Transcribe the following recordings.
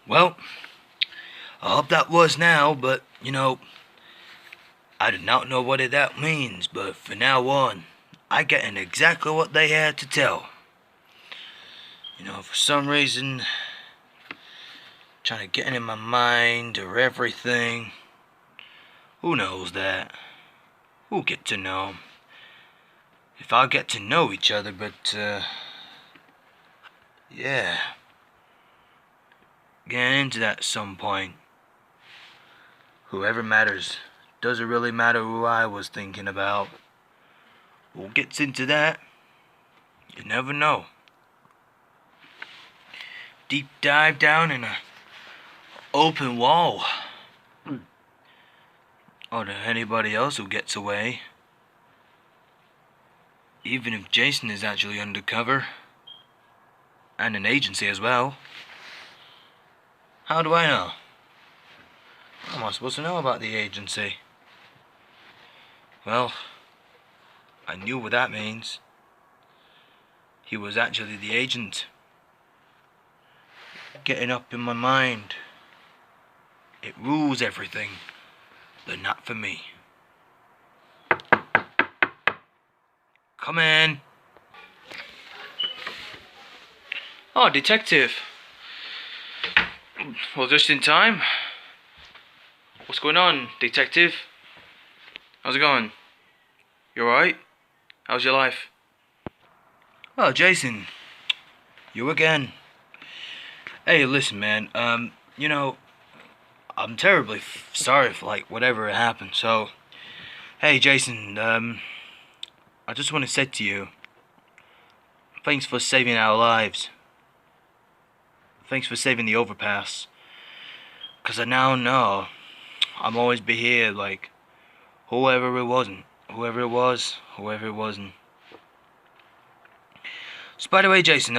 Well, I hope that was now, but, I do not know what that means, but for now on, I getting exactly what they had to tell. For some reason, trying to get in my mind or everything. Who knows that? We'll get to know. If I get to know each other, but, yeah. Getting into that at some point. Whoever matters. Doesn't really matter who I was thinking about. We'll get into that. You never know. Deep dive down in a open wall. Or to anybody else who gets away. Even if Jason is actually undercover. And an agency as well. How do I know? How am I supposed to know about the agency? Well, I knew what that means. He was actually the agent. Getting up in my mind. It rules everything, but not for me. Come in. Oh, detective. Well, just in time. What's going on, detective? How's it going? You alright? How's your life? Oh, Jason. You again. Hey, listen, man. I'm terribly sorry for, whatever happened. So, hey, Jason, I just want to say to you, thanks for saving our lives. Thanks for saving the overpass. 'Cause I now know I'm always be here, whoever it wasn't. Whoever it was, whoever it wasn't. So, by the way, Jason,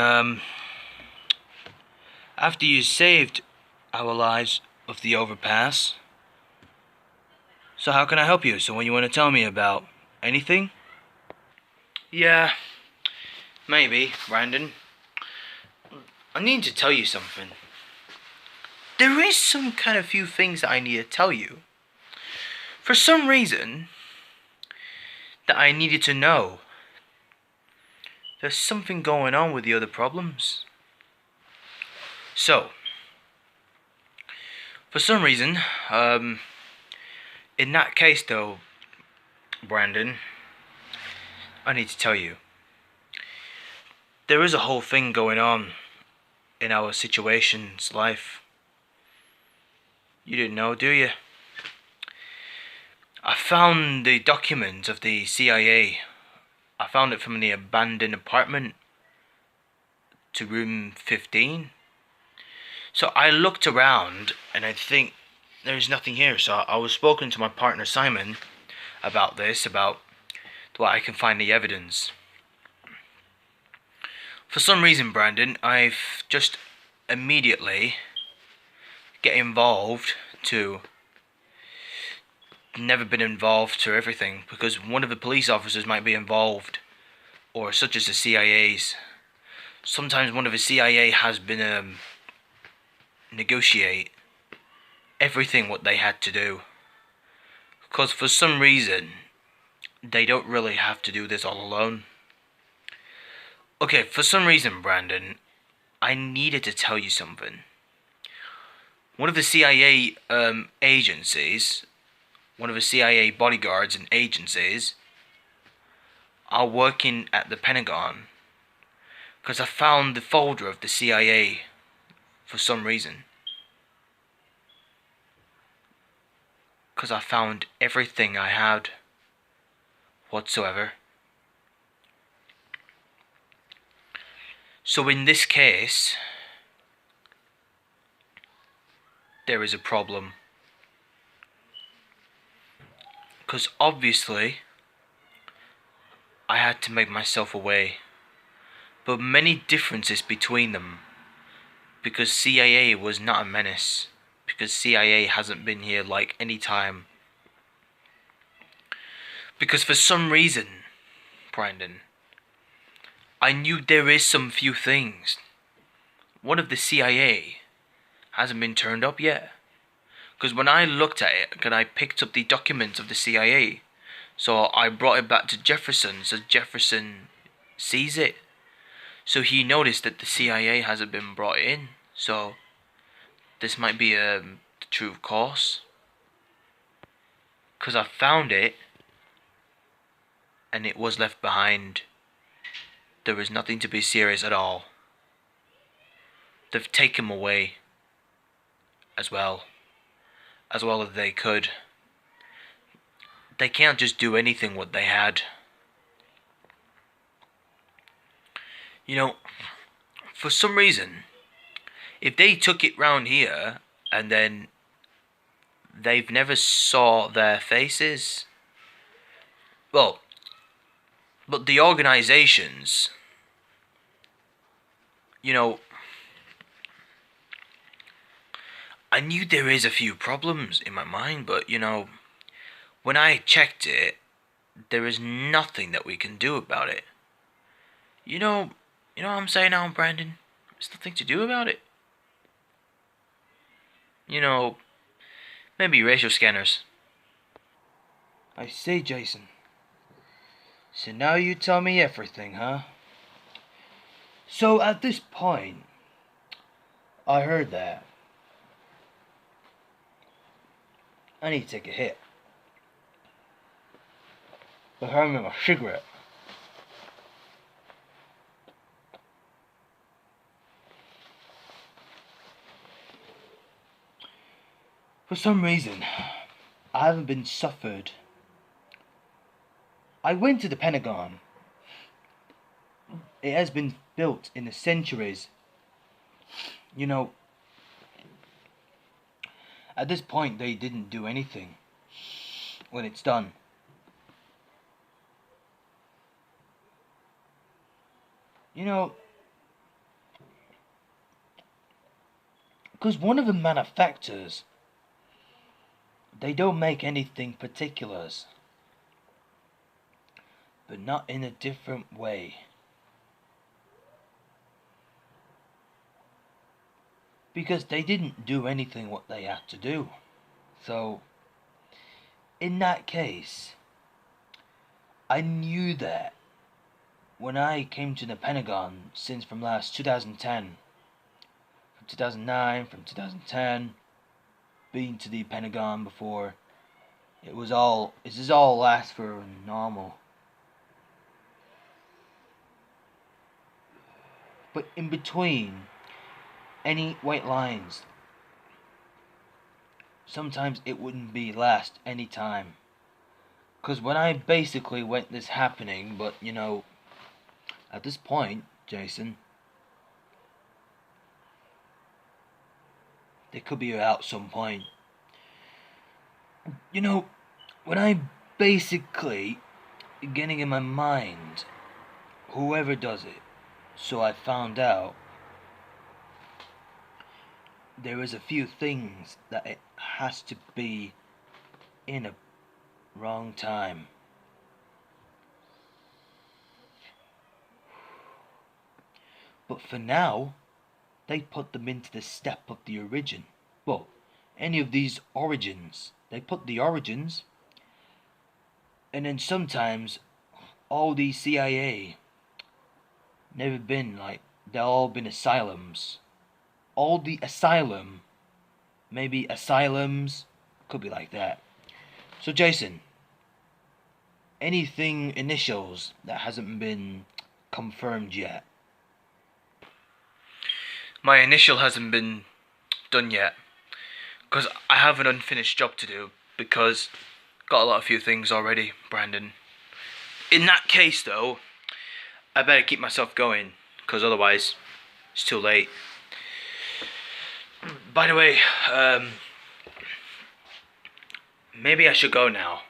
after you saved our lives of the overpass, so how can I help you? So what you want to tell me about? Anything? Yeah, maybe, Brandon. I need to tell you something. There is some kind of few things that I need to tell you. For some reason, that I needed to know. There's something going on with the other problems. So, for some reason, in that case though, Brandon, I need to tell you. There is a whole thing going on in our situation's life. You didn't know, do you? I found the document of the CIA. I found it from the abandoned apartment to room 15. So I looked around and I think there's nothing here. So I was spoken to my partner Simon about this, about what I can find the evidence. For some reason, Brandon, I've just immediately get involved to never been involved to everything, because one of the police officers might be involved, or such as the CIA's. Sometimes one of the CIA has been negotiate everything what they had to do, because for some reason they don't really have to do this all alone. Okay, for some reason, Brandon, I needed to tell you something. One of the CIA agencies, one of the CIA bodyguards and agencies, are working at the Pentagon, because I found the folder of the CIA for some reason. Because I found everything I had whatsoever. So in this case, there is a problem. Because obviously, I had to make myself away. But many differences between them. Because CIA was not a menace. Because CIA hasn't been here any time. Because for some reason, Brandon, I knew there is some few things. One of the CIA hasn't been turned up yet. Because when I looked at it, and I picked up the documents of the CIA, so I brought it back to Jefferson, so Jefferson sees it. So he noticed that the CIA hasn't been brought in. So this might be the true course. Because I found it, and it was left behind. There is nothing to be serious at all. They've taken him away as well as they could. They can't just do anything what they had. You know, for some reason, if they took it round here and then they've never saw their faces, well, but the organizations, you know, I knew there is a few problems in my mind, but you know, when I checked it, there is nothing that we can do about it. You know what I'm saying now, Brandon? There's nothing to do about it. You know, maybe racial scanners. I see, Jason. So now you tell me everything, huh? So at this point, I heard that. I need to take a hit. But I'm in my cigarette. For some reason, I haven't been suffered. I went to the Pentagon. It has been built in the centuries. You know, at this point they didn't do anything when it's done. You know, because one of the manufacturers, they don't make anything particulars, but not in a different way. Because they didn't do anything what they had to do. So, in that case, I knew that when I came to the Pentagon since from last 2010, from 2009, from 2010, been to the Pentagon before, this is all last for normal. But in between any white lines, sometimes it wouldn't be last any time. Cause when I basically went this happening, but you know, at this point, Jason, they could be out some point. You know, when I basically getting in my mind, whoever does it, so I found out there is a few things that it has to be in a wrong time. But for now, they put them into the step of the origin. Well, any of these origins, they put the origins, and then sometimes all these CIA never been like, they've all been asylums. All the asylum, maybe asylums, could be like that. So Jason, anything initials that hasn't been confirmed yet? My initial hasn't been done yet. Because I have an unfinished job to do. Because got a few things already, Brandon. In that case though, I better keep myself going. Because otherwise, it's too late. By the way, maybe I should go now.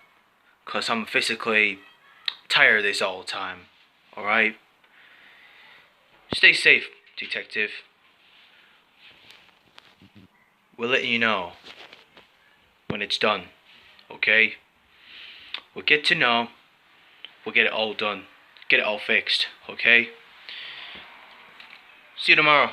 Because I'm physically tired of this all the time. Alright? Stay safe, detective. We'll let you know when it's done. Okay? We'll get to know. We'll get it all done. Get it all fixed. Okay? See you tomorrow.